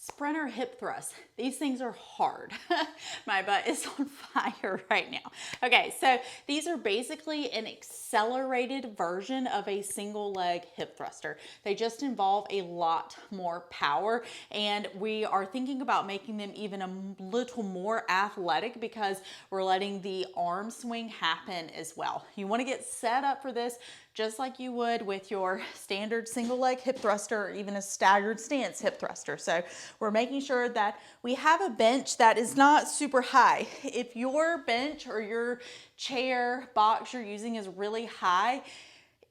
Sprinter hip thrusts. These things are hard. My butt is on fire right now. Okay, so these are basically an accelerated version of a single leg hip thruster. They just involve a lot more power, and we are thinking about making them even a little more athletic because we're letting the arm swing happen as well. You want to get set up for this just like you would with your standard single leg hip thruster or even a staggered stance hip thruster. So we're making sure that we have a bench that is not super high. If your bench or your chair box you're using is really high,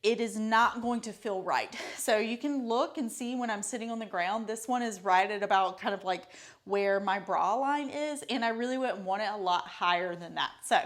it is not going to feel right. So you can look and see when I'm sitting on the ground, this one is right at about kind of like where my bra line is, and I really wouldn't want it a lot higher than that. So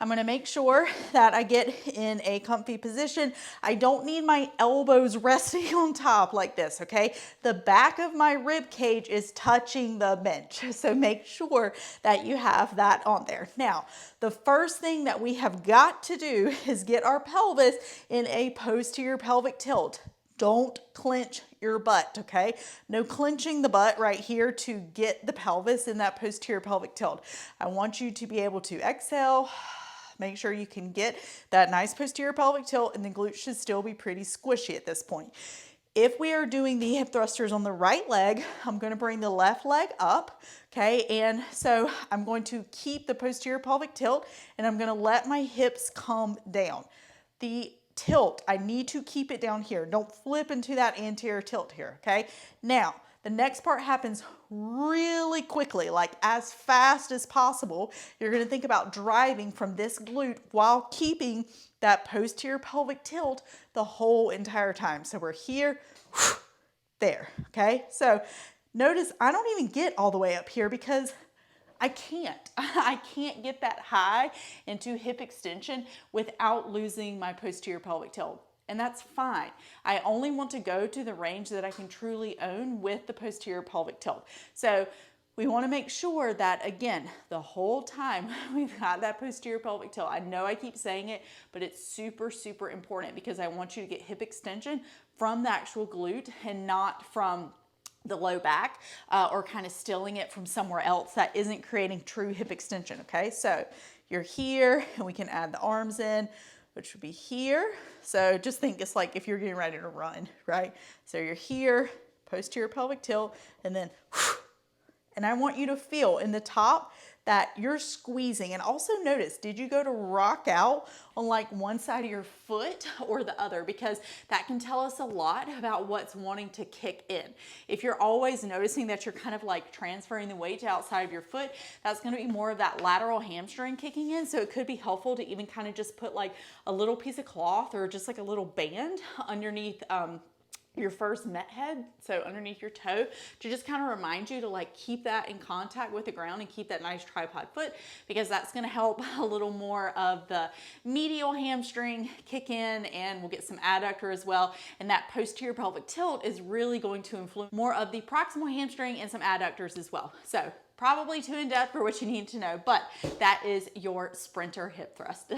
I'm gonna make sure that I get in a comfy position. I don't need my elbows resting on top like this, okay? The back of my rib cage is touching the bench, so make sure that you have that on there. Now, the first thing that we have got to do is get our pelvis in a posterior pelvic tilt. Don't clench your butt, okay? No clenching the butt right here to get the pelvis in that posterior pelvic tilt. I want you to be able to exhale. Make sure you can get that nice posterior pelvic tilt, and the glutes should still be pretty squishy at this point. If we are doing the hip thrusters on the right leg, I'm going to bring the left leg up, okay? And so I'm going to keep the posterior pelvic tilt, and I'm going to let my hips come down. The tilt, I need to keep it down here. Don't flip into that anterior tilt here, okay? Now, the next part happens really quickly, like as fast as possible. You're gonna think about driving from this glute while keeping that posterior pelvic tilt the whole entire time. So we're here, there, okay? So notice I don't even get all the way up here because I can't get that high into hip extension without losing my posterior pelvic tilt. And that's fine. I only want to go to the range that I can truly own with the posterior pelvic tilt. So we want to make sure that, again, the whole time we've got that posterior pelvic tilt. I know I keep saying it, but it's super, super important because I want you to get hip extension from the actual glute and not from the low back or kind of stilling it from somewhere else that isn't creating true hip extension, okay? So you're here, and we can add the arms in, which would be here. So just think it's like if you're getting ready to run, right? So you're here, posterior pelvic tilt, and then, and I want you to feel in the top that you're squeezing. And also notice, did you go to rock out on like one side of your foot or the other? Because that can tell us a lot about what's wanting to kick in. If you're always noticing that you're kind of like transferring the weight to outside of your foot, that's going to be more of that lateral hamstring kicking in. So it could be helpful to even kind of just put like a little piece of cloth or just like a little band underneath your first met head, so underneath your toe, to just kind of remind you to like keep that in contact with the ground and keep that nice tripod foot, because that's going to help a little more of the medial hamstring kick in, and we'll get some adductor as well. And that posterior pelvic tilt is really going to influence more of the proximal hamstring and some adductors as well. So probably too in depth for what you need to know, but that is your sprinter hip thrust.